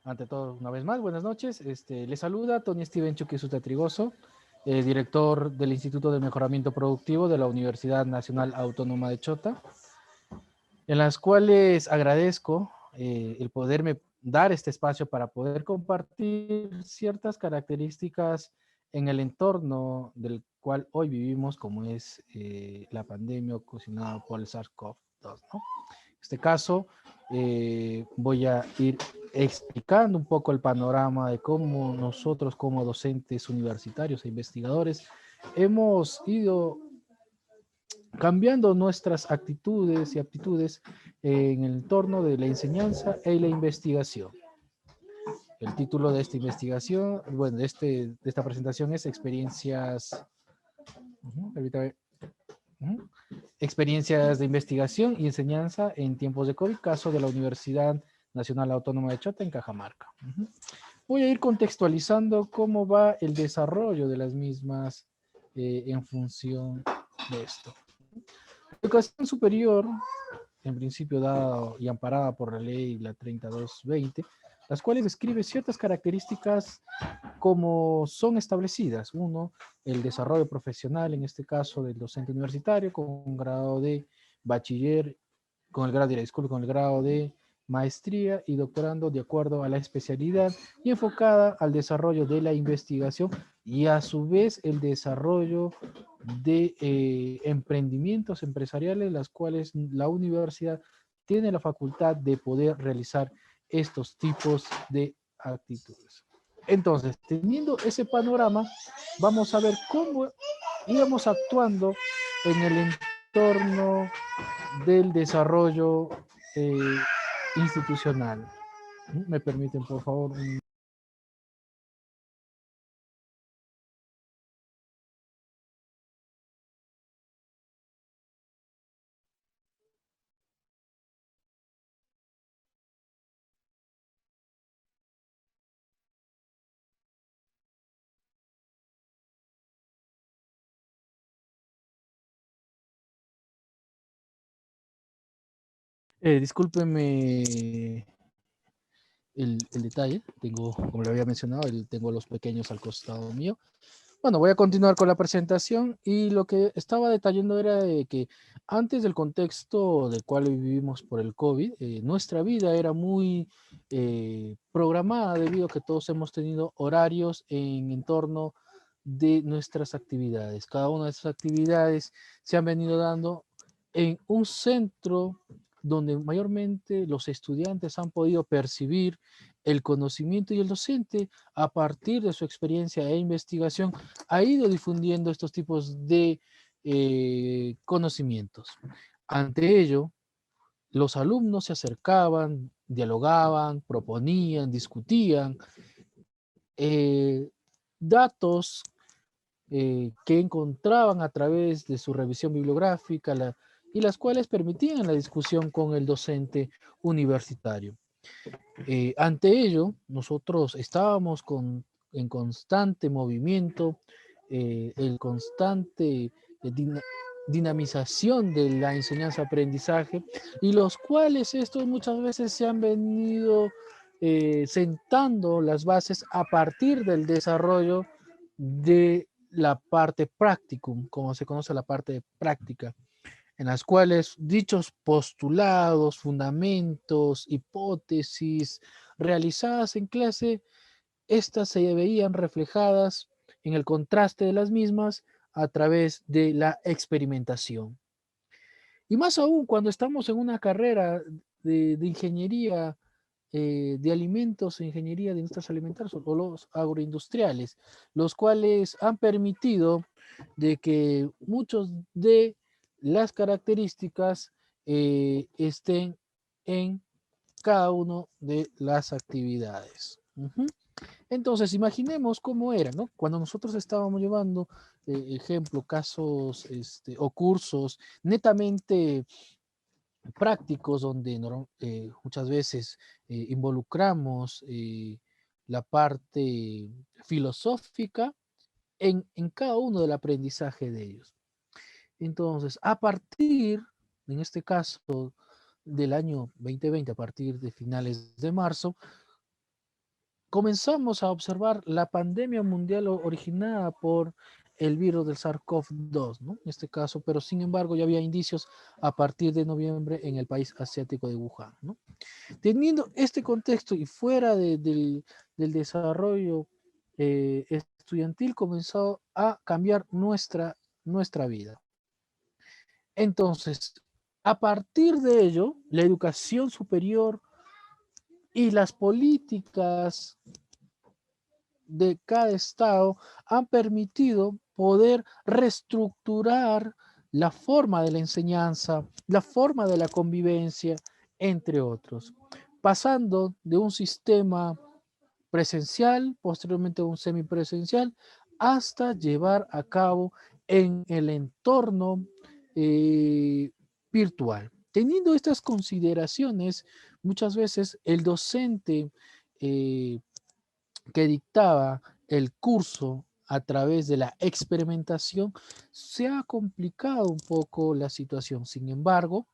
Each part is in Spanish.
Ante todo, una vez más, buenas noches. Le saluda Tony Steven Chuquisuta Trigoso, director del Instituto de Mejoramiento Productivo de la Universidad Nacional Autónoma de Chota, en las cuales agradezco el poderme dar este espacio para poder compartir ciertas características en el entorno del cual hoy vivimos, como es la pandemia ocasionada por el SARS-CoV-2, ¿no? En este caso, voy a ir explicando un poco el panorama de cómo nosotros como docentes universitarios e investigadores hemos ido cambiando nuestras actitudes y aptitudes en el entorno de la enseñanza y la investigación. El título de esta investigación, bueno, de esta presentación es Experiencias, permítame, experiencias de investigación y enseñanza en tiempos de COVID, caso de la Universidad Nacional Autónoma de Chota en Cajamarca. Voy a ir contextualizando cómo va el desarrollo de las mismas en función de esto. La educación superior, en principio dada y amparada por la ley la 3220, las cuales describe ciertas características como son establecidas. Uno, el desarrollo profesional, en este caso del docente universitario, con un grado de bachiller, con el grado de, disculpe, con el grado de maestría y doctorando de acuerdo a la especialidad y enfocada al desarrollo de la investigación y a su vez el desarrollo de emprendimientos empresariales, las cuales la universidad tiene la facultad de poder realizar estos tipos de actitudes. Entonces, teniendo ese panorama, vamos a ver cómo íbamos actuando en el entorno del desarrollo eh, institucional. ¿Me permiten, por favor? Discúlpeme el detalle. Tengo, como le había mencionado, tengo los pequeños al costado mío. Bueno, voy a continuar con la presentación y lo que estaba detallando era de que antes del contexto del cual vivimos por el COVID, nuestra vida era muy programada debido a que todos hemos tenido horarios en torno de nuestras actividades. Cada una de esas actividades se han venido dando en un centro donde mayormente los estudiantes han podido percibir el conocimiento y el docente a partir de su experiencia e investigación ha ido difundiendo estos tipos de conocimientos. Ante ello, los alumnos se acercaban, dialogaban, proponían, discutían datos que encontraban a través de su revisión bibliográfica y las cuales permitían la discusión con el docente universitario. Ante ello, nosotros estábamos en constante movimiento, el constante dinamización de la enseñanza-aprendizaje y los cuales estos muchas veces se han venido sentando las bases a partir del desarrollo de la parte practicum, como se conoce la parte práctica en las cuales dichos postulados, fundamentos, hipótesis realizadas en clase, estas se veían reflejadas en el contraste de las mismas a través de la experimentación. Y más aún cuando estamos en una carrera de ingeniería de alimentos e ingeniería de industrias alimentarias o los agroindustriales, los cuales han permitido de que muchos de las características estén en cada una de las actividades. Entonces, imaginemos cómo era, ¿no? Cuando nosotros estábamos llevando, ejemplo, casos o cursos netamente prácticos donde muchas veces involucramos la parte filosófica en cada uno del aprendizaje de ellos. Entonces, a partir, en este caso, del año 2020, a partir de finales de marzo, comenzamos a observar la pandemia mundial originada por el virus del SARS-CoV-2, ¿no? En este caso, pero sin embargo ya había indicios a partir de noviembre en el país asiático de Wuhan, ¿no? Teniendo este contexto y fuera del desarrollo estudiantil, comenzó a cambiar nuestra vida. Entonces, a partir de ello, la educación superior y las políticas de cada estado han permitido poder reestructurar la forma de la enseñanza, la forma de la convivencia, entre otros, pasando de un sistema presencial, posteriormente un semipresencial, hasta llevar a cabo en el entorno eh, virtual. Teniendo estas consideraciones, muchas veces el docente eh, que dictaba el curso a través de la experimentación, se ha complicado un poco la situación. Sin embargo,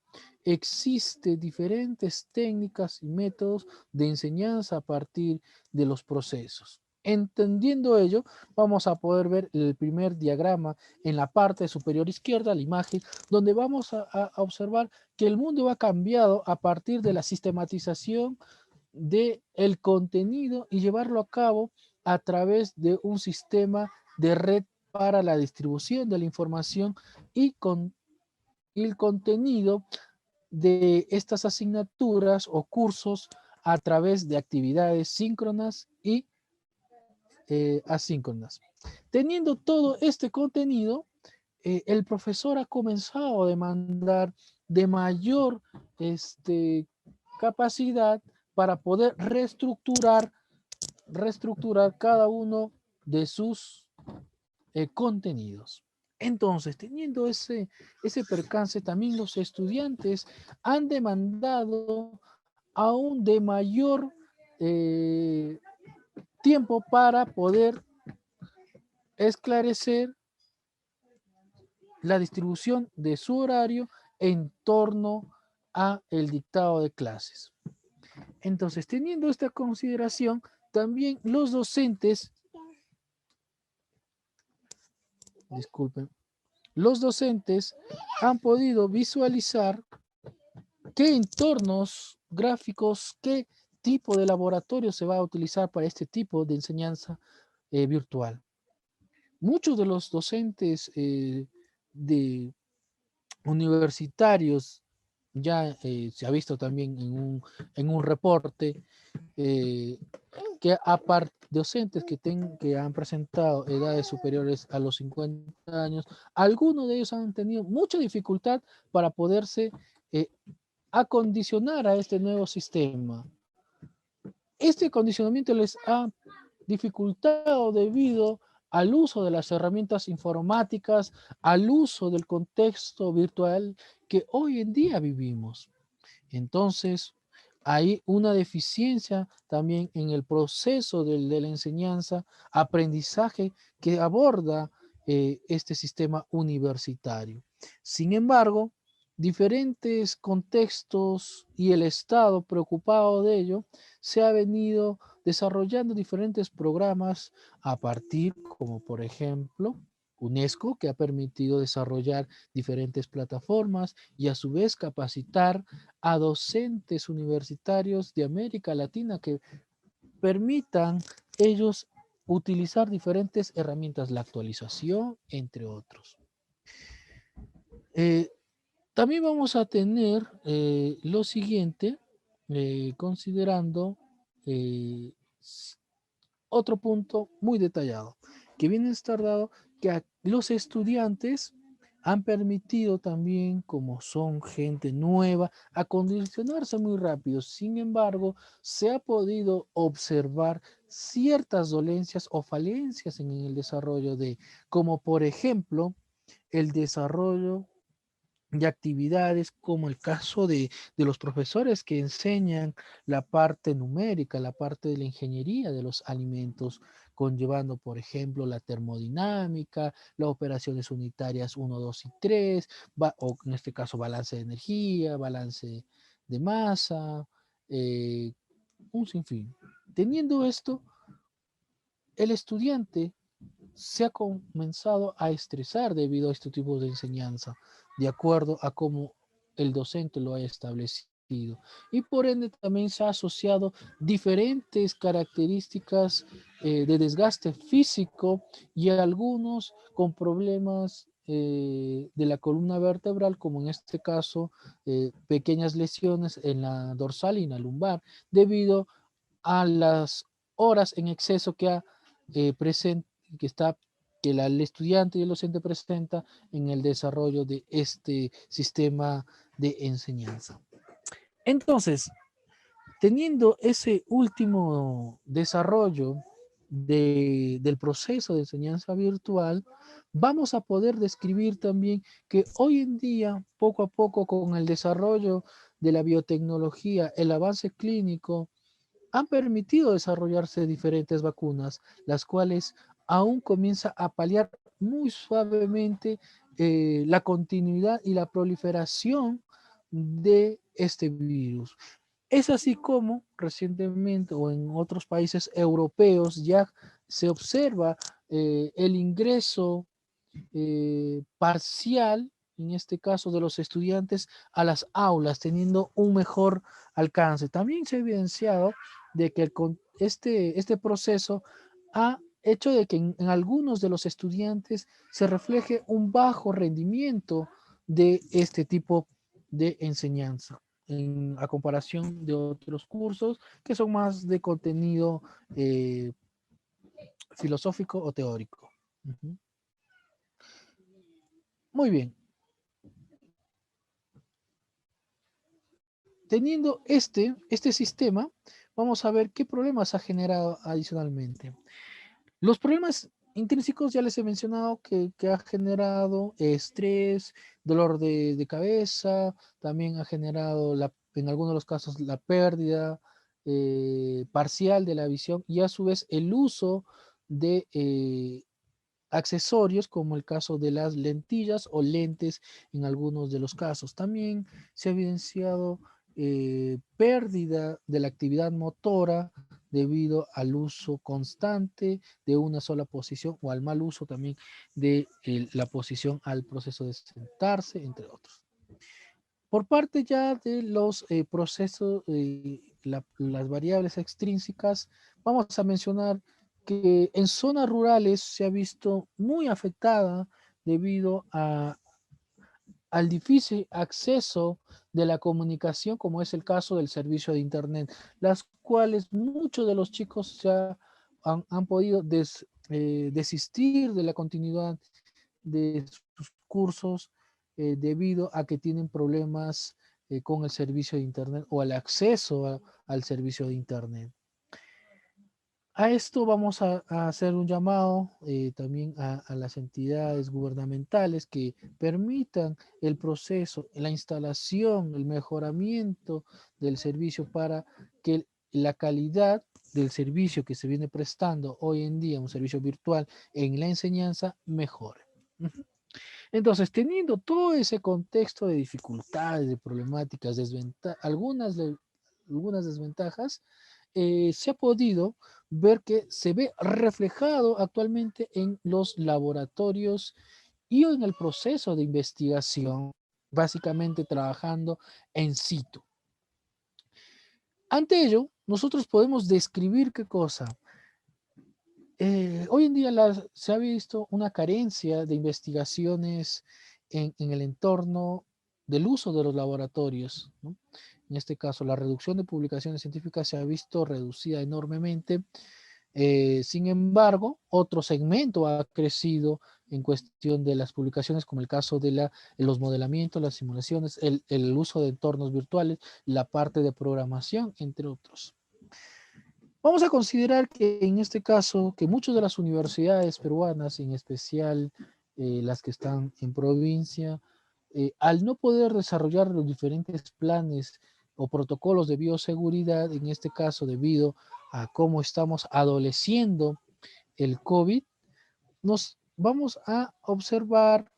existen diferentes técnicas y métodos de enseñanza a partir de los procesos. Entendiendo ello, vamos a poder ver el primer diagrama en la parte superior izquierda, la imagen, donde vamos a observar que el mundo ha cambiado a partir de la sistematización de el contenido y llevarlo a cabo a través de un sistema de red para la distribución de la información y con el contenido de estas asignaturas o cursos a través de actividades síncronas y asíncronas. Teniendo todo este contenido, el profesor ha comenzado a demandar de mayor capacidad para poder reestructurar cada uno de sus contenidos. Entonces, teniendo ese percance, también los estudiantes han demandado aún de mayor eh, tiempo para poder esclarecer la distribución de su horario en torno a el dictado de clases. Entonces, teniendo esta consideración, también los docentes, disculpen, los docentes han podido visualizar qué entornos gráficos, qué tipo de laboratorio se va a utilizar para este tipo de enseñanza virtual. Muchos de los docentes de universitarios, ya se ha visto también en un reporte, eh, que docentes que han presentado edades superiores a los 50 años, algunos de ellos han tenido mucha dificultad para poderse eh, acondicionar a este nuevo sistema. Este acondicionamiento les ha dificultado debido al uso de las herramientas informáticas, al uso del contexto virtual que hoy en día vivimos. Entonces, hay una deficiencia también en el proceso de la enseñanza, aprendizaje que aborda este sistema universitario. Sin embargo, diferentes contextos y el Estado preocupado de ello, se ha venido desarrollando diferentes programas a partir, como por ejemplo, UNESCO, que ha permitido desarrollar diferentes plataformas y a su vez capacitar a docentes universitarios de América Latina que permitan ellos utilizar diferentes herramientas, la actualización, entre otros. Eh, También vamos a tener lo siguiente, considerando eh, otro punto muy detallado, que viene a estar dado que los estudiantes han permitido también, como son gente nueva, acondicionarse muy rápido. Sin embargo, se ha podido observar ciertas dolencias o falencias en el desarrollo como por ejemplo, el desarrollo de actividades como el caso de los profesores que enseñan la parte numérica, la parte de la ingeniería de los alimentos, conllevando, por ejemplo, la termodinámica, las operaciones unitarias 1, 2 y 3, o en este caso balance de energía, balance de masa, un sinfín. Teniendo esto, el estudiante se ha comenzado a estresar debido a este tipo de enseñanza, de acuerdo a cómo el docente lo haya establecido. Y por ende también se ha asociado diferentes características de desgaste físico y algunos con problemas de la columna vertebral, como en este caso pequeñas lesiones en la dorsal y en la lumbar, debido a las horas en exceso que ha que está que el estudiante y el docente presenta en el desarrollo de este sistema de enseñanza. Entonces, teniendo ese último desarrollo del proceso de enseñanza virtual, vamos a poder describir también que hoy en día, poco a poco, con el desarrollo de la biotecnología, el avance clínico, han permitido desarrollarse diferentes vacunas, las cuales aún comienza a paliar muy suavemente la continuidad y la proliferación de este virus. Es así como recientemente o en otros países europeos ya se observa el ingreso parcial, en este caso de los estudiantes, a las aulas, teniendo un mejor alcance. También se ha evidenciado de que este proceso ha hecho de que en algunos de los estudiantes se refleje un bajo rendimiento de este tipo de enseñanza a comparación de otros cursos que son más de contenido filosófico o teórico. Ujú. Muy bien. Teniendo este sistema, vamos a ver qué problemas ha generado adicionalmente. Los problemas intrínsecos ya les he mencionado que ha generado estrés, dolor de cabeza, también ha generado en algunos de los casos la pérdida parcial de la visión y a su vez el uso de accesorios como el caso de las lentillas o lentes en algunos de los casos. También se ha evidenciado pérdida de la actividad motora debido al uso constante de una sola posición o al mal uso también de la posición al proceso de sentarse, entre otros. Por parte ya de los procesos, las variables extrínsecas, vamos a mencionar que en zonas rurales se ha visto muy afectada debido al difícil acceso de la comunicación, como es el caso del servicio de Internet, las cuales muchos de los chicos han podido desistir de la continuidad de sus cursos debido a que tienen problemas con el servicio de Internet o el acceso al servicio de Internet. A esto vamos a hacer un llamado también a las entidades gubernamentales que permitan el proceso, la instalación, el mejoramiento del servicio para que la calidad del servicio que se viene prestando hoy en día, un servicio virtual en la enseñanza, mejore. Ujú. Entonces, teniendo todo ese contexto de dificultades, de problemáticas, algunas desventajas, se ha podido ver que se ve reflejado actualmente en los laboratorios y en el proceso de investigación, básicamente trabajando en situ. Ante ello, nosotros podemos describir qué cosa. Hoy en día se ha visto una carencia de investigaciones en el entorno del uso de los laboratorios, ¿no? En este caso, la reducción de publicaciones científicas se ha visto reducida enormemente. Sin embargo, otro segmento ha crecido en cuestión de las publicaciones, como el caso de los modelamientos, las simulaciones, el uso de entornos virtuales, la parte de programación, entre otros. Vamos a considerar que en este caso, que muchas de las universidades peruanas, en especial las que están en provincia, al no poder desarrollar los diferentes planes o protocolos de bioseguridad, en este caso debido a cómo estamos adoleciendo el COVID, nos vamos a observar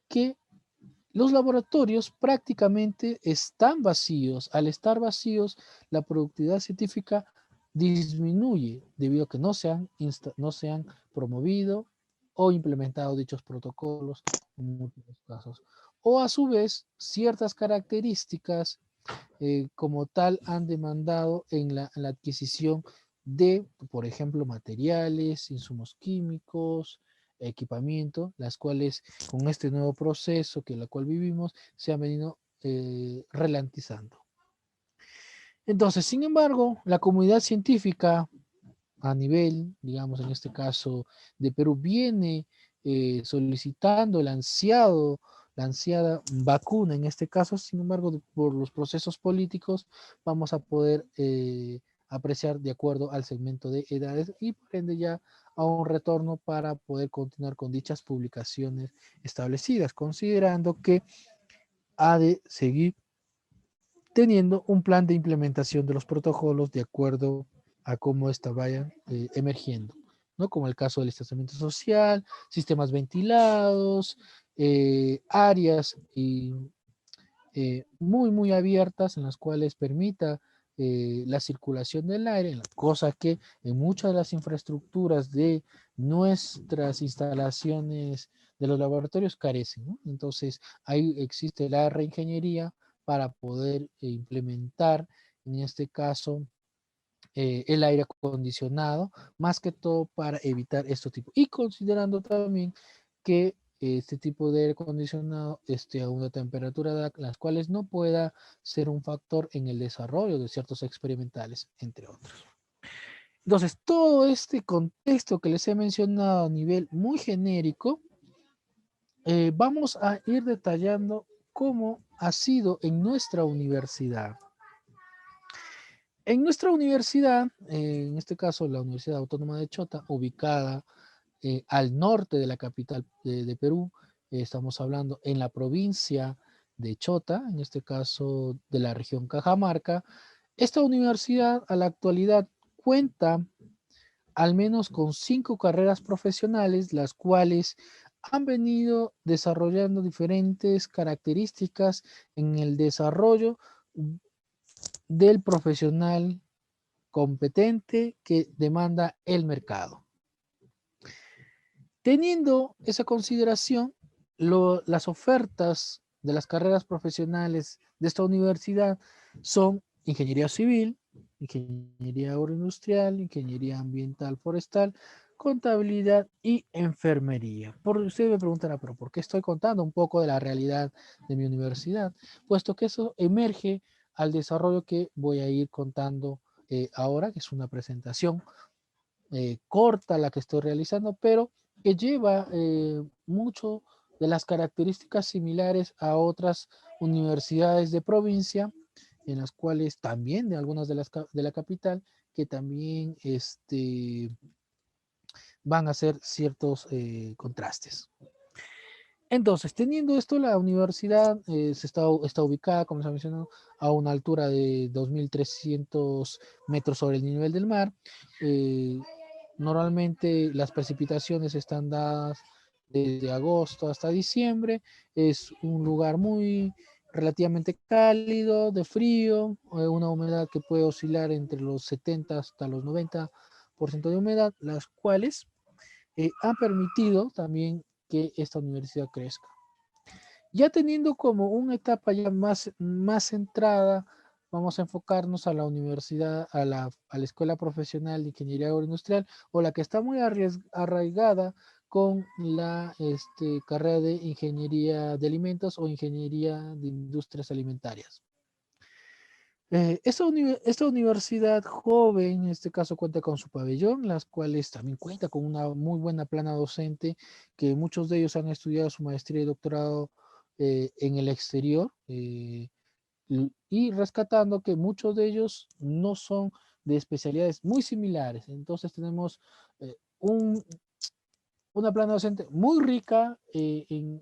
que los laboratorios prácticamente están vacíos. Al estar vacíos, la productividad científica disminuye debido a que no se han promovido o implementado dichos protocolos en muchos casos. O a su vez, ciertas características como tal han demandado en la adquisición de, por ejemplo, materiales, insumos químicos, equipamiento, las cuales con este nuevo proceso que la cual vivimos se han venido ralentizando. Entonces, sin embargo, la comunidad científica a nivel, digamos, en este caso de Perú, viene solicitando la ansiada vacuna en este caso, sin embargo, por los procesos políticos, vamos a poder apreciar de acuerdo al segmento de edades y por ende ya a un retorno para poder continuar con dichas publicaciones establecidas, considerando que ha de seguir teniendo un plan de implementación de los protocolos de acuerdo a cómo ésta vaya emergiendo, ¿no? Como el caso del distanciamiento social, sistemas ventilados, áreas muy abiertas en las cuales permita la circulación del aire, cosa que en muchas de las infraestructuras de nuestras instalaciones de los laboratorios carecen, ¿no? Entonces, ahí existe la reingeniería para poder implementar, en este caso, el aire acondicionado, más que todo para evitar estos tipos. Y considerando también que este tipo de aire acondicionado esté a una temperatura de las cuales no pueda ser un factor en el desarrollo de ciertos experimentales, entre otros. Entonces, todo este contexto que les he mencionado a nivel muy genérico, vamos a ir detallando cómo ha sido en nuestra universidad. En nuestra universidad, en este caso la Universidad Autónoma de Chota, ubicada al norte de la capital de Perú, estamos hablando en la provincia de Chota, en este caso de la región Cajamarca. Esta universidad a la actualidad cuenta al menos con 5 carreras profesionales, las cuales han venido desarrollando diferentes características en el desarrollo del profesional competente que demanda el mercado. Teniendo esa consideración, las ofertas de las carreras profesionales de esta universidad son ingeniería civil, ingeniería agroindustrial, ingeniería ambiental forestal, contabilidad y enfermería. Usted me preguntará, pero ¿por qué estoy contando un poco de la realidad de mi universidad? Puesto que eso emerge al desarrollo que voy a ir contando ahora, que es una presentación corta la que estoy realizando, pero que lleva mucho de las características similares a otras universidades de provincia, en las cuales también de algunas de la capital, que también van a hacer ciertos contrastes. Entonces, teniendo esto, la universidad está ubicada, como se ha mencionado, a una altura de 2.300 metros sobre el nivel del mar. Eh, Normalmente las precipitaciones están dadas desde agosto hasta diciembre. Es un lugar muy relativamente cálido, de frío, una humedad que puede oscilar entre los 70 hasta los 90% de humedad, las cuales han permitido también que esta universidad crezca. Ya teniendo como una etapa ya más centrada, vamos a enfocarnos a la universidad, a la Escuela Profesional de Ingeniería Agroindustrial, o la que está muy arraigada con la carrera de Ingeniería de Alimentos o Ingeniería de Industrias Alimentarias. Esta universidad joven, en este caso, cuenta con su pabellón, las cuales también cuenta con una muy buena plana docente, que muchos de ellos han estudiado su maestría y doctorado en el exterior, y rescatando que muchos de ellos no son de especialidades muy similares. Entonces tenemos eh, un, una plana docente muy rica en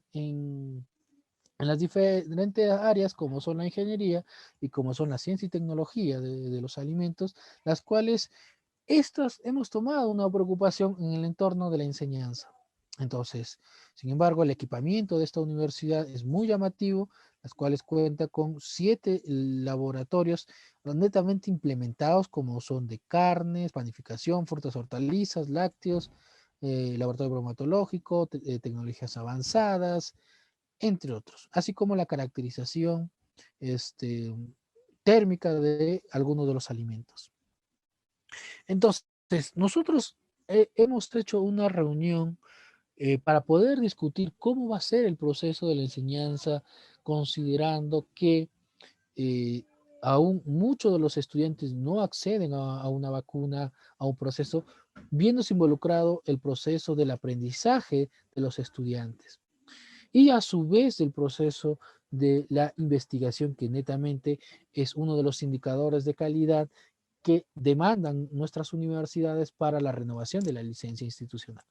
las diferentes áreas como son la ingeniería y como son la ciencia y tecnología de los alimentos, las cuales estas hemos tomado una preocupación en el entorno de la enseñanza. Entonces, sin embargo, el equipamiento de esta universidad es muy llamativo, las cuales cuenta con 7 laboratorios netamente implementados, como son de carnes, panificación, frutas, hortalizas, lácteos, laboratorio bromatológico, tecnologías avanzadas, entre otros, así como la caracterización este, térmica de algunos de los alimentos. Entonces, nosotros hemos hecho una reunión para poder discutir cómo va a ser el proceso de la enseñanza, considerando que eh, aún muchos de los estudiantes no acceden a una vacuna, a un proceso, viéndose involucrado el proceso del aprendizaje de los estudiantes y a su vez el proceso de la investigación, que netamente es uno de los indicadores de calidad que demandan nuestras universidades para la renovación de la licencia institucional.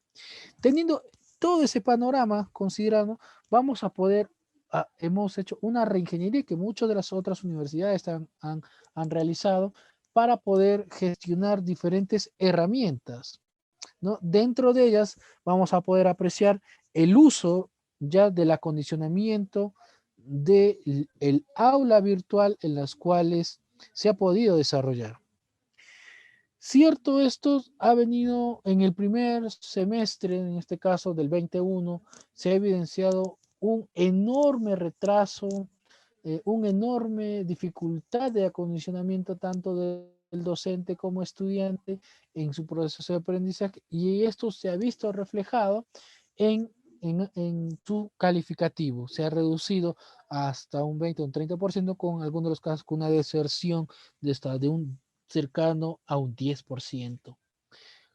Teniendo todo ese panorama considerado, vamos a poder, hemos hecho una reingeniería que muchas de las otras universidades han realizado para poder gestionar diferentes herramientas, ¿no? Dentro de ellas vamos a poder apreciar el uso ya del acondicionamiento del aula virtual en las cuales se ha podido desarrollar. Cierto, esto ha venido en el primer semestre, en este caso del 21, se ha evidenciado un enorme retraso, una enorme dificultad de acondicionamiento tanto del docente como estudiante en su proceso de aprendizaje, y esto se ha visto reflejado en su calificativo. Se ha reducido hasta un 20 o un 30%, con algunos de los casos con una deserción de un cercano a un 10%.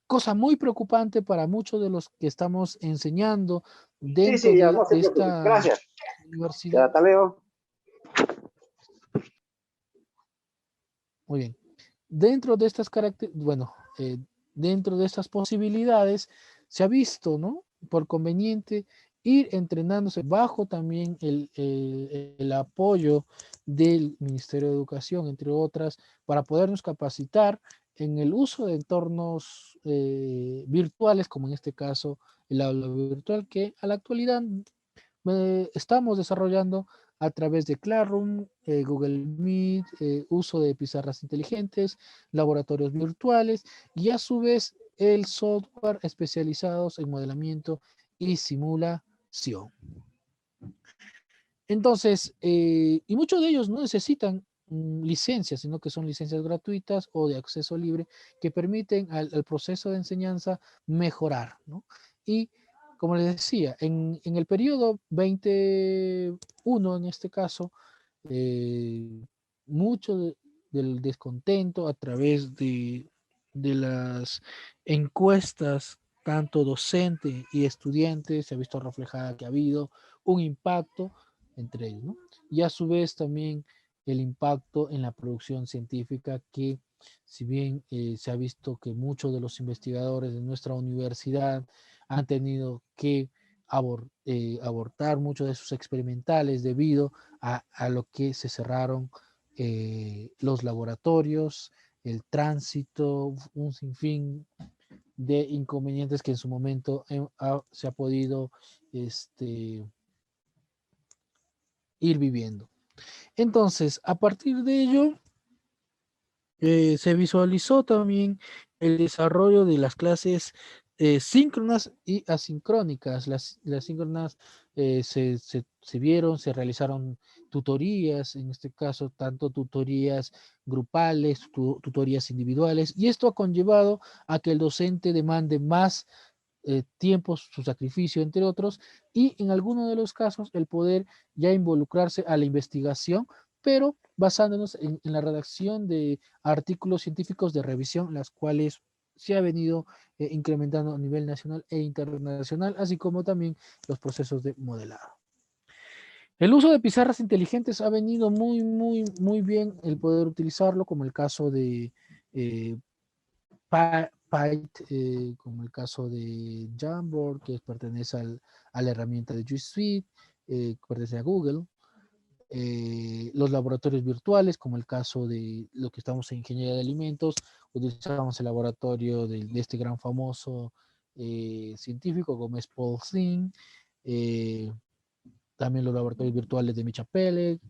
Cosa muy preocupante para muchos de los que estamos enseñando Sí, dentro sí, ya de no se preocupe. esta Gracias. Ya, universidad. hasta luego. Muy bien. Dentro de estas bueno, dentro de estas posibilidades se ha visto, ¿no? Por conveniente ir entrenándose bajo también el apoyo del Ministerio de Educación, entre otras, para podernos capacitar en el uso de entornos virtuales, como en este caso el aula virtual, que a la actualidad estamos desarrollando a través de Classroom, Google Meet, uso de pizarras inteligentes, laboratorios virtuales y a su vez el software especializados en modelamiento y simulación. Entonces, y muchos de ellos no necesitan licencias, sino que son licencias gratuitas o de acceso libre que permiten al proceso de enseñanza mejorar, ¿no? Y como les decía, en el periodo 21, en este caso, eh, mucho del descontento a través de las encuestas, tanto docente y estudiante, se ha visto reflejada que ha habido un impacto entre ellos, ¿no? Y a su vez también el impacto en la producción científica, que si bien se ha visto que muchos de los investigadores de nuestra universidad han tenido que abortar muchos de sus experimentales debido a lo que se cerraron los laboratorios, el tránsito, un sinfín de inconvenientes que en su momento se ha podido este, ir viviendo. Entonces, a partir de ello, se visualizó también el desarrollo de las clases síncronas y asincrónicas. Las síncronas se vieron, se realizaron tutorías, en este caso tanto tutorías grupales, tutorías individuales, y esto ha conllevado a que el docente demande más tiempo, su sacrificio, entre otros, y en algunos de los casos el poder ya involucrarse a la investigación, pero basándonos en la redacción de artículos científicos de revisión, las cuales se ha venido incrementando a nivel nacional e internacional, así como también los procesos de modelado. El uso de pizarras inteligentes ha venido muy bien el poder utilizarlo, como el caso de Python, como el caso de Jamboard, que pertenece a la herramienta de G Suite, que pertenece a Google. Los laboratorios virtuales, como el caso de lo que estamos en ingeniería de alimentos, utilizamos el laboratorio de este gran famoso científico como es Paul Thing. también los laboratorios virtuales de Michapelle,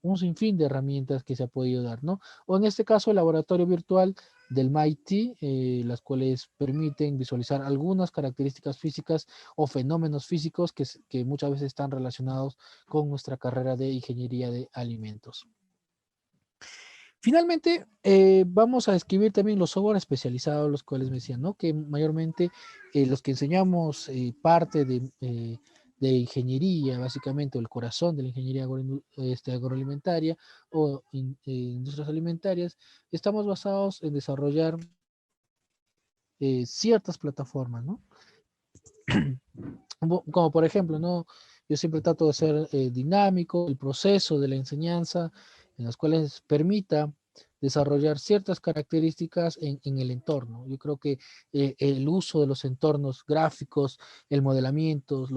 un sinfín de herramientas que se ha podido dar, ¿no? O en este caso el laboratorio virtual del MIT, las cuales permiten visualizar algunas características físicas o fenómenos físicos que muchas veces están relacionados con nuestra carrera de ingeniería de alimentos. Finalmente, vamos a describir también los software especializados, los cuales me decían, ¿no? Que mayormente los que enseñamos parte de ingeniería, básicamente, o el corazón de la ingeniería agroalimentaria o industrias alimentarias, estamos basados en desarrollar ciertas plataformas, ¿no? Como por ejemplo, ¿no? Yo siempre trato de ser dinámico, el proceso de la enseñanza, en las cuales permita desarrollar ciertas características en el entorno. Yo creo que el uso de los entornos gráficos, el modelamiento,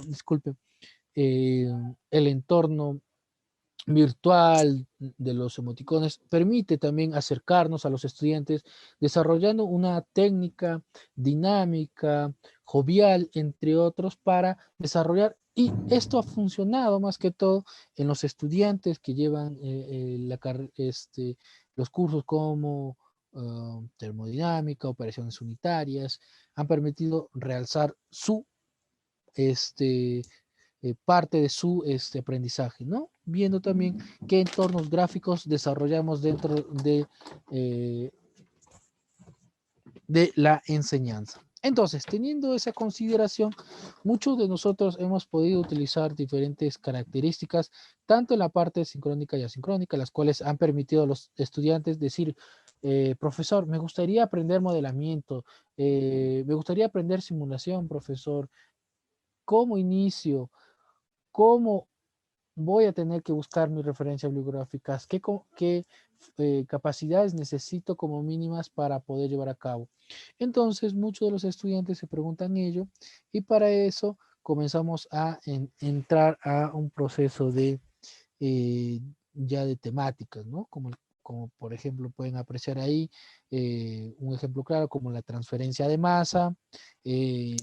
disculpe, eh, el entorno virtual de los emoticones permite también acercarnos a los estudiantes desarrollando una técnica dinámica, jovial, entre otros, para desarrollar, y esto ha funcionado más que todo en los estudiantes que llevan los cursos como termodinámica, operaciones unitarias, han permitido realzar su este, parte de su aprendizaje, ¿no? Viendo también qué entornos gráficos desarrollamos dentro eh, de la enseñanza. Entonces, teniendo esa consideración, muchos de nosotros hemos podido utilizar diferentes características, tanto en la parte sincrónica y asincrónica, las cuales han permitido a los estudiantes decir, profesor, me gustaría aprender modelamiento, me gustaría aprender simulación, profesor, ¿cómo inicio? ¿Cómo voy a tener que buscar mis referencias bibliográficas? ¿Qué capacidades necesito como mínimas para poder llevar a cabo? Entonces, muchos de los estudiantes se preguntan ello y para eso comenzamos a entrar a un proceso de ya de temáticas, ¿no? Como por ejemplo pueden apreciar ahí un ejemplo claro como la transferencia de masa en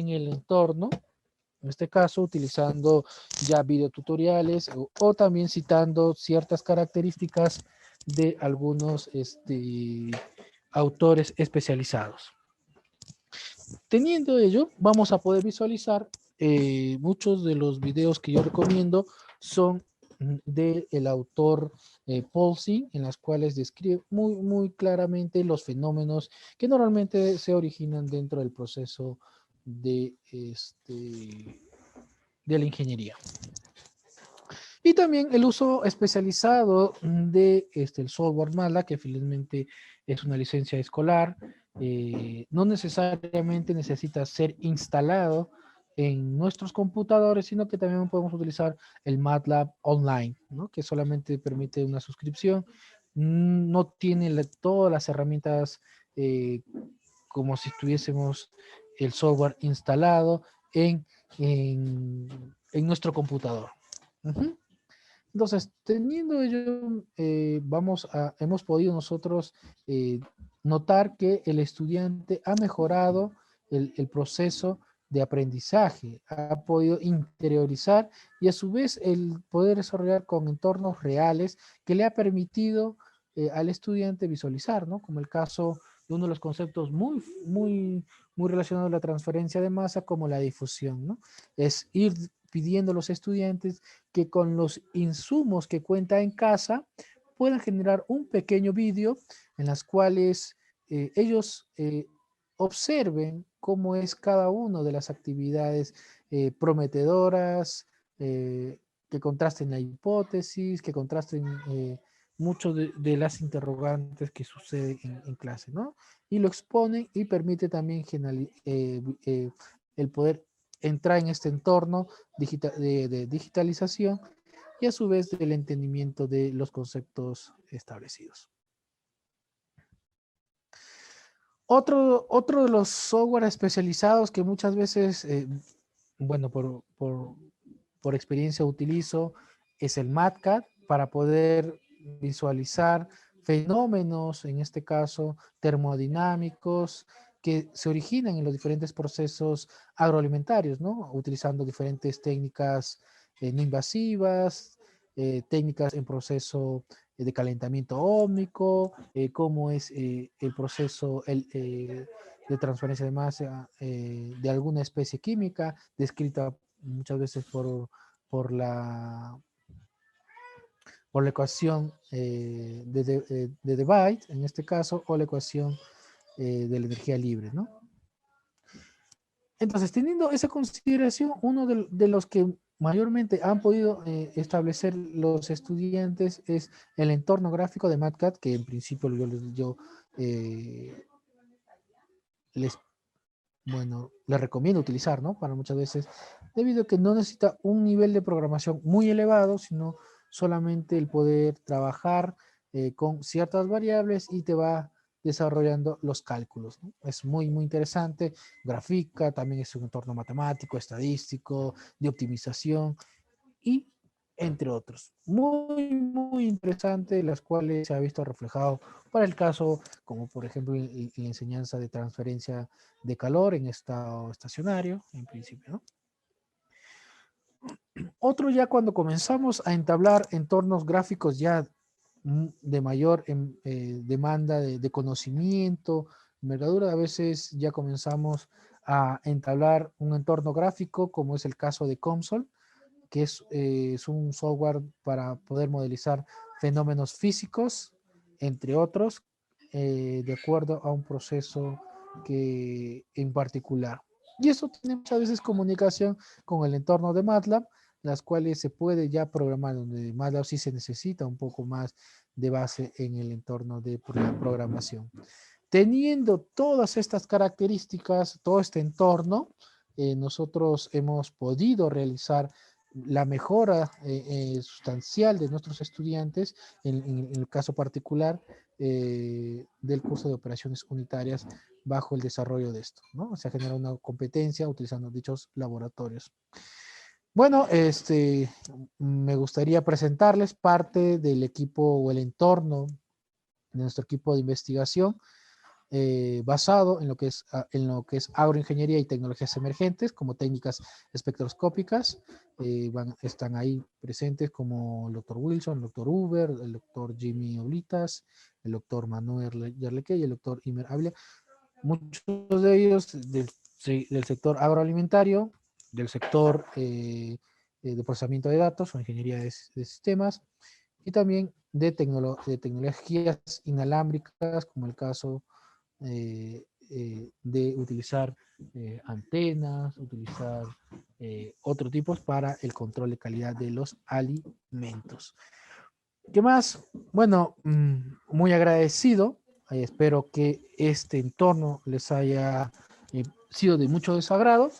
el entorno, en este caso utilizando ya videotutoriales o también citando ciertas características de algunos autores especializados. Teniendo ello, vamos a poder visualizar muchos de los videos que yo recomiendo son del autor Paulsen, en las cuales describe muy claramente los fenómenos que normalmente se originan dentro del proceso de la ingeniería. Y también el uso especializado de el software MATLAB, que felizmente es una licencia escolar, no necesariamente necesita ser instalado en nuestros computadores, sino que también podemos utilizar el MATLAB online, ¿no? Que solamente permite una suscripción, no tiene todas las herramientas como si tuviésemos el software instalado en nuestro computador. Uh-huh. Entonces, teniendo ello, hemos podido nosotros notar que el estudiante ha mejorado el proceso de aprendizaje, ha podido interiorizar y a su vez el poder desarrollar con entornos reales que le ha permitido al estudiante visualizar, ¿no? Como el caso de uno de los conceptos muy relacionados a la transferencia de masa como la difusión, ¿no? Es ir pidiendo a los estudiantes que con los insumos que cuenta en casa puedan generar un pequeño vídeo en las cuales ellos observen cómo es cada una de las actividades prometedoras, que contrasten la hipótesis, que contrasten mucho de las interrogantes que suceden en clase, ¿no? Y lo exponen y permite también el poder entrar en este entorno de digitalización y a su vez del entendimiento de los conceptos establecidos. Otro de los software especializados que muchas veces, bueno, por experiencia utilizo, es el MATCAD para poder visualizar fenómenos, en este caso termodinámicos, que se originan en los diferentes procesos agroalimentarios, ¿no? Utilizando diferentes técnicas no invasivas, técnicas en proceso de calentamiento óhmico, cómo es el proceso de transferencia de masa de alguna especie química, descrita muchas veces por la, por la ecuación de Debye, en este caso, o la ecuación de la energía libre, ¿no? Entonces, teniendo esa consideración, uno de los que mayormente han podido establecer los estudiantes es el entorno gráfico de MATCAD, que en principio yo eh, les, bueno, les recomiendo utilizar, ¿no? Para muchas veces, debido a que no necesita un nivel de programación muy elevado, sino solamente el poder trabajar con ciertas variables y te va desarrollando los cálculos, ¿no? Es muy, muy interesante. Grafica, también es un entorno matemático, estadístico, de optimización y entre otros. Muy, muy interesante, las cuales se ha visto reflejado para el caso, como por ejemplo en la enseñanza de transferencia de calor en estado estacionario, en principio, ¿no? Otro ya cuando comenzamos a entablar entornos gráficos ya de mayor demanda de conocimiento, envergadura, a veces ya comenzamos a entablar un entorno gráfico, como es el caso de COMSOL, que es un software para poder modelizar fenómenos físicos, entre otros, de acuerdo a un proceso que, en particular. Y eso tiene muchas veces comunicación con el entorno de MATLAB, las cuales se puede ya programar, donde MATLAB sí se necesita un poco más de base en el entorno de la programación. Teniendo todas estas características, todo este entorno, nosotros hemos podido realizar la mejora sustancial de nuestros estudiantes, en el caso particular del curso de operaciones unitarias bajo el desarrollo de esto, ¿no? Se genera una competencia utilizando dichos laboratorios. Bueno, me gustaría presentarles parte del equipo o el entorno de nuestro equipo de investigación basado en lo que es agroingeniería y tecnologías emergentes, como técnicas espectroscópicas. Están ahí presentes como el doctor Wilson, el doctor Uber, el doctor Jimmy Oblitas, el doctor Manuel Yarleque y el doctor Imer Ávila. Muchos de ellos del sector agroalimentario, del sector de procesamiento de datos o ingeniería de sistemas, y también de tecnologías inalámbricas, como el caso de utilizar antenas, utilizar otros tipos para el control de calidad de los alimentos. ¿Qué más? Bueno, muy agradecido. Espero que este entorno les haya sido de mucho desagrado.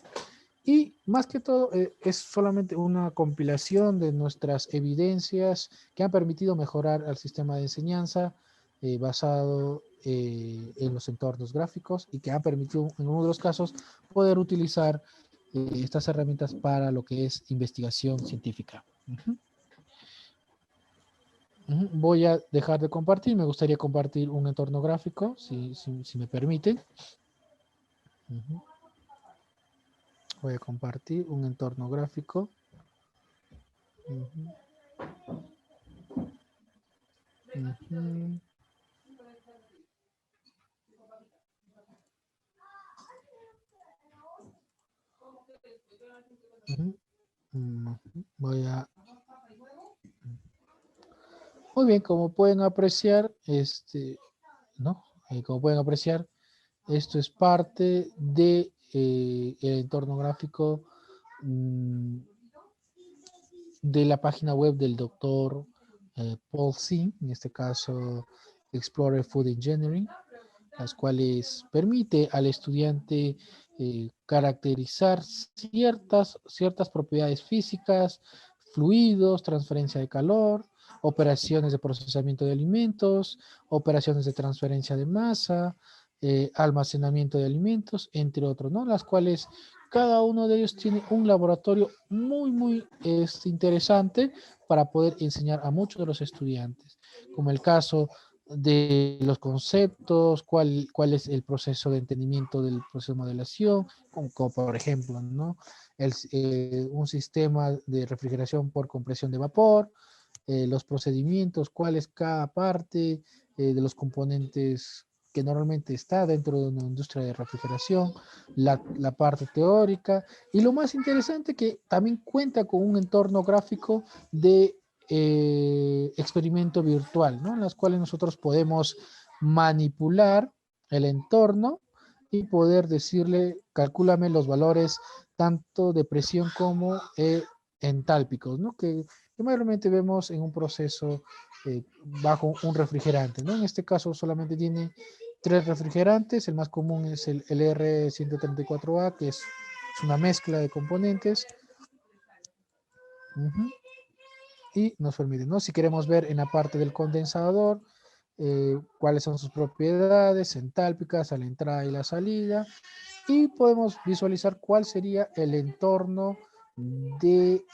Y más que todo, es solamente una compilación de nuestras evidencias que han permitido mejorar el sistema de enseñanza basado en los entornos gráficos y que han permitido, en uno de los casos, poder utilizar estas herramientas para lo que es investigación científica. Voy a dejar de compartir. Me gustaría compartir un entorno gráfico, si me permiten. Voy a compartir un entorno gráfico. Voy a... Muy bien, como pueden apreciar, ¿no? Como pueden apreciar, esto es parte de el entorno gráfico de la página web del doctor Paul Singh, en este caso Explorer Food Engineering, las cuales permite al estudiante caracterizar ciertas propiedades físicas, fluidos, transferencia de calor, operaciones de procesamiento de alimentos, operaciones de transferencia de masa, almacenamiento de alimentos, entre otros, ¿no? Las cuales cada uno de ellos tiene un laboratorio muy, muy interesante para poder enseñar a muchos de los estudiantes, como el caso de los conceptos, cuál es el proceso de entendimiento del proceso de modelación, como por ejemplo, ¿no? Un sistema de refrigeración por compresión de vapor, los procedimientos, cuál es cada parte de los componentes que normalmente está dentro de una industria de refrigeración, la parte teórica, y lo más interesante que también cuenta con un entorno gráfico de experimento virtual, ¿no? En las cuales nosotros podemos manipular el entorno y poder decirle, calcúlame los valores tanto de presión como entálpicos, ¿no? Que mayormente vemos en un proceso bajo un refrigerante, ¿no? En este caso solamente tiene 3 refrigerantes, el más común es el R134A, que es una mezcla de componentes. Y nos permite, ¿no? Si queremos ver en la parte del condensador, cuáles son sus propiedades entálpicas a la entrada y la salida, y podemos visualizar cuál sería el entorno de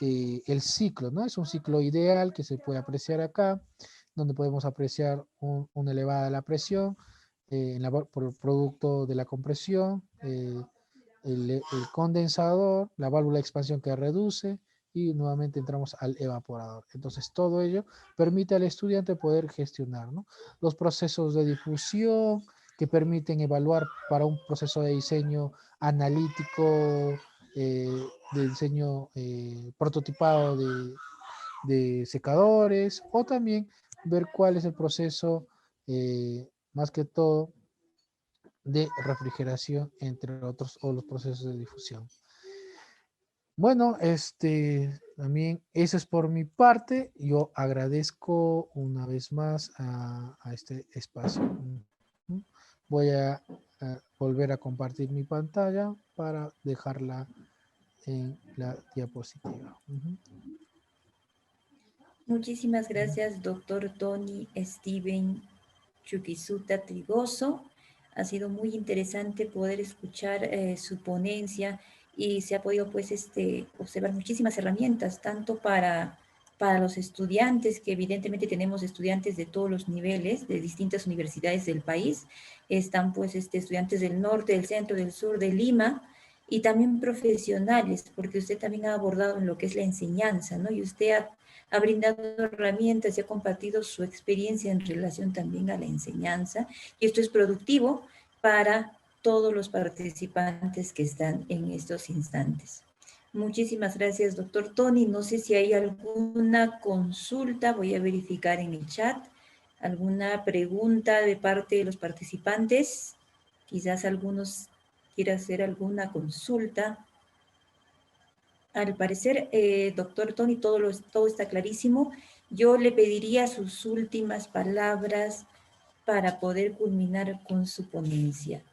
el ciclo, ¿no? Es un ciclo ideal que se puede apreciar acá, donde podemos apreciar una elevada la presión por producto de la compresión, el condensador, la válvula de expansión que reduce, y nuevamente entramos al evaporador. Entonces todo ello permite al estudiante poder gestionar, ¿no? Los procesos de difusión que permiten evaluar para un proceso de diseño analítico, de diseño prototipado de secadores, o también ver cuál es el proceso, más que todo, de refrigeración, entre otros, o los procesos de difusión. Bueno, también eso es por mi parte. Yo agradezco una vez más a este espacio. Voy a volver a compartir mi pantalla para dejarla en la diapositiva. Muchísimas gracias, doctor Tony Steven Chukisuta Trigoso. Ha sido muy interesante poder escuchar su ponencia y se ha podido pues observar muchísimas herramientas, tanto para los estudiantes, que evidentemente tenemos estudiantes de todos los niveles, de distintas universidades del país. Están pues estudiantes del norte, del centro, del sur, de Lima, y también profesionales, porque usted también ha abordado en lo que es la enseñanza, ¿no? Y usted ha brindado herramientas y ha compartido su experiencia en relación también a la enseñanza. Y esto es productivo para todos los participantes que están en estos instantes. Muchísimas gracias, doctor Tony. No sé si hay alguna consulta, voy a verificar en el chat, alguna pregunta de parte de los participantes. Quizás algunos quieran hacer alguna consulta. Al parecer, doctor Tony, todo está clarísimo. Yo le pediría sus últimas palabras para poder culminar con su ponencia.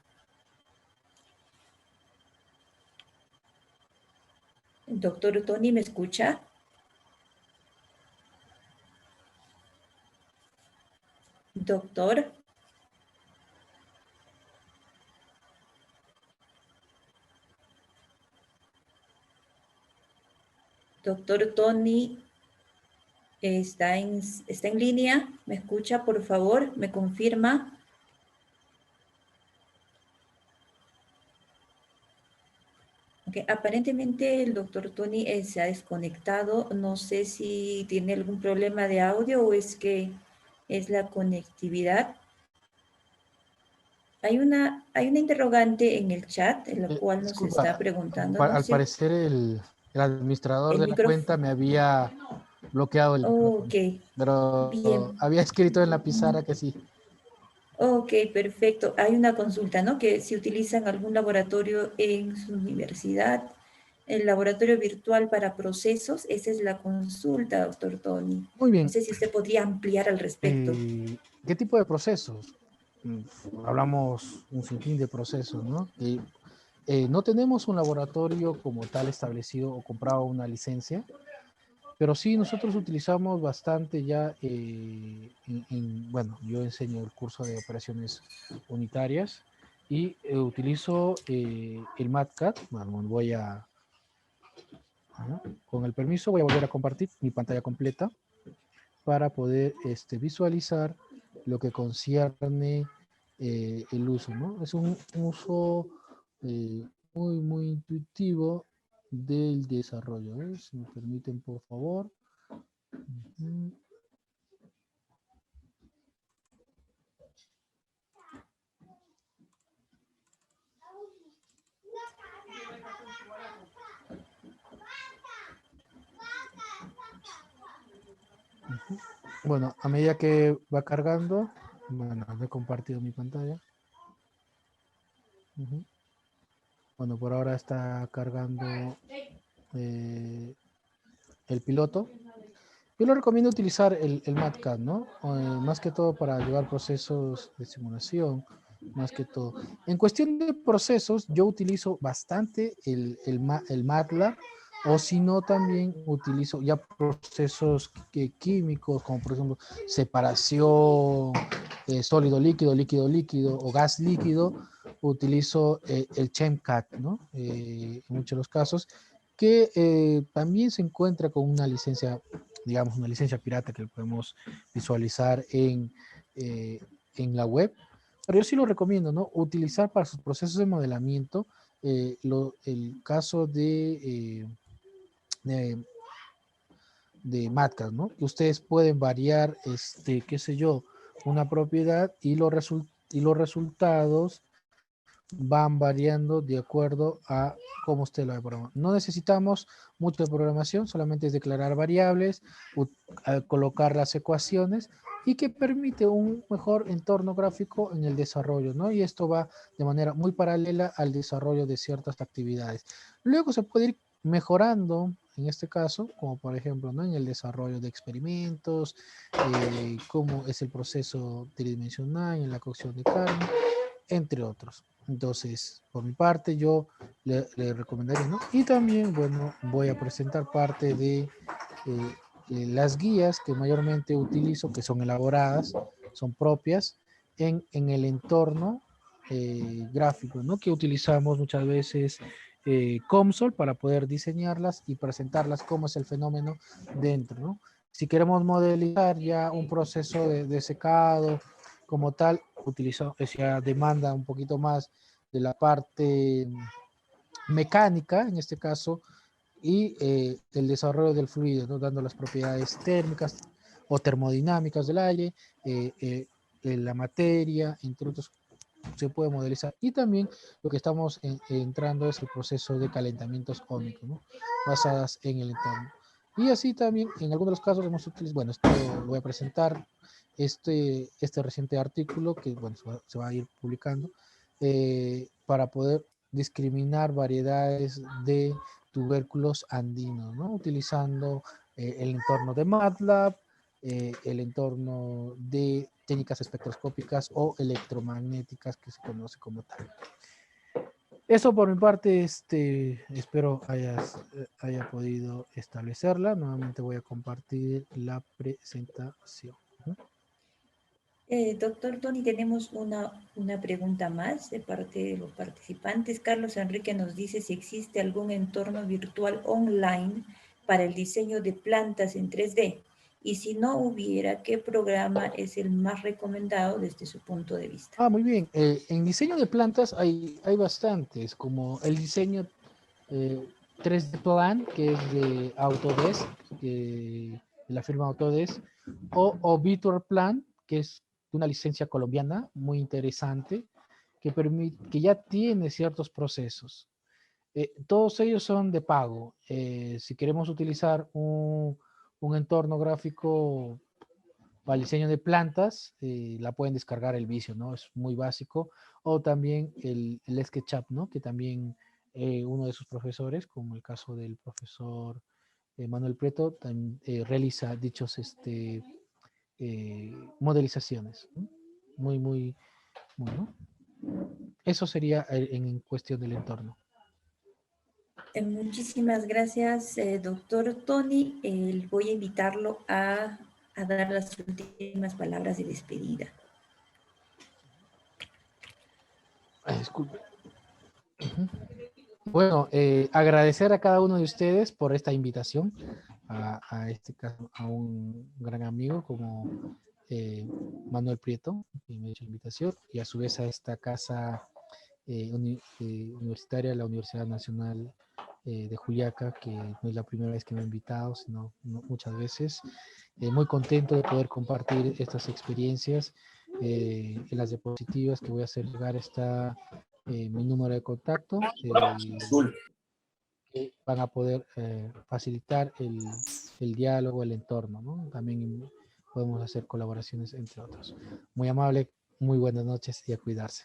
Doctor Tony, ¿me escucha? Doctor. Doctor Tony, ¿está en línea? ¿Me escucha, por favor? ¿Me confirma? Okay. Aparentemente el doctor Tony se ha desconectado. No sé si tiene algún problema de audio o es que es la conectividad. Hay una interrogante en el chat, en la cual nos está Disculpa, preguntando, ¿no? al parecer el administrador El de la micrófono. cuenta me había bloqueado el micrófono, Ok, pero bien. había escrito en la pizarra que sí. Ok, perfecto. Hay una consulta, ¿no? Que si utilizan algún laboratorio en su universidad, el laboratorio virtual para procesos, esa es la consulta, doctor Tony. Muy No bien. sé si usted podría ampliar al respecto. ¿Qué tipo de procesos? Hablamos un sinfín de procesos, ¿no? No tenemos un laboratorio como tal establecido o comprado una licencia, pero sí nosotros utilizamos bastante ya, bueno, yo enseño el curso de operaciones unitarias y utilizo el MATCAD. Bueno, con el permiso voy a volver a compartir mi pantalla completa para poder visualizar lo que concierne el uso, ¿no? Es un uso muy intuitivo del desarrollo. Si me permiten, por favor. Ujú. Ujú. Bueno, a medida que va cargando, bueno, he compartido mi pantalla. Ujú. Bueno, por ahora está cargando el piloto. Yo le recomiendo utilizar el MATCAD, ¿no? Más que todo para llevar procesos de simulación, más que todo. En cuestión de procesos, yo utilizo bastante el MATLAB, o si no, también utilizo ya procesos químicos, como por ejemplo separación, sólido líquido, líquido líquido o gas líquido. Utilizo el ChemCAD, ¿no? En muchos de los casos, que también se encuentra con una licencia, digamos, una licencia pirata que podemos visualizar en la web. Pero yo sí lo recomiendo, ¿no? Utilizar para sus procesos de modelamiento el caso de, de MATCAD, ¿no? Que ustedes pueden variar, qué sé yo, una propiedad y y los resultados van variando de acuerdo a cómo usted lo ha programado. No necesitamos mucho de programación, solamente es declarar variables, colocar las ecuaciones y que permite un mejor entorno gráfico en el desarrollo, ¿no? Y esto va de manera muy paralela al desarrollo de ciertas actividades. Luego se puede ir mejorando, en este caso, como por ejemplo, ¿no? En el desarrollo de experimentos, cómo es el proceso tridimensional en la cocción de carne, entre otros. Entonces, por mi parte, yo le recomendaría, ¿no? Y también, bueno, voy a presentar parte de las guías que mayormente utilizo, que son elaboradas, son propias en el entorno gráfico, ¿no? Que utilizamos muchas veces COMSOL para poder diseñarlas y presentarlas como es el fenómeno dentro, ¿no? Si queremos modelizar ya un proceso de secado como tal, utilizo, esa demanda un poquito más de la parte mecánica, en este caso, y el desarrollo del fluido, ¿no? Dando las propiedades térmicas o termodinámicas del aire, la materia, entre otros, se puede modelizar. Y también lo que estamos entrando es el proceso de calentamientos ómicos, ¿no? Basadas en el entorno. Y así también, en algunos de los casos hemos utilizado, bueno, esto voy a presentar este reciente artículo que, bueno, se va a ir publicando para poder discriminar variedades de tubérculos andinos, ¿no? Utilizando el entorno de MATLAB, el entorno de técnicas espectroscópicas o electromagnéticas que se conoce como tal. Eso por mi parte, espero haya podido establecerla. Nuevamente voy a compartir la presentación. Doctor Tony, tenemos una pregunta más de parte de los participantes. Carlos Enrique nos dice si existe algún entorno virtual online para el diseño de plantas en 3D. Y si no hubiera, ¿qué programa es el más recomendado desde su punto de vista? Muy bien. En diseño de plantas hay bastantes, como el diseño 3D Plan, que es de Autodesk, de la firma Autodesk, o Virtual Plan, que es una licencia colombiana muy interesante, que ya tiene ciertos procesos. Todos ellos son de pago. Si queremos utilizar un entorno gráfico para el diseño de plantas, la pueden descargar el vicio, ¿no? Es muy básico. O también el SketchUp, ¿no? Que también uno de sus profesores, como el caso del profesor Manuel Preto, también, realiza dichos modelizaciones, ¿no? Muy, ¿no? Eso sería en cuestión del entorno. Muchísimas gracias, doctor Tony. Voy a invitarlo a dar las últimas palabras de despedida. Disculpe. Bueno, agradecer a cada uno de ustedes por esta invitación, a este caso, a un gran amigo como Manuel Prieto, que me ha hecho la invitación, y a su vez a esta casa universitaria, la Universidad Nacional de Juliaca, que no es la primera vez que me ha invitado, sino muchas veces. Muy contento de poder compartir estas experiencias. En las diapositivas que voy a hacer llegar está mi número de contacto, que van a poder facilitar el diálogo, el entorno, ¿no? También podemos hacer colaboraciones entre otros. Muy amable, muy buenas noches y a cuidarse.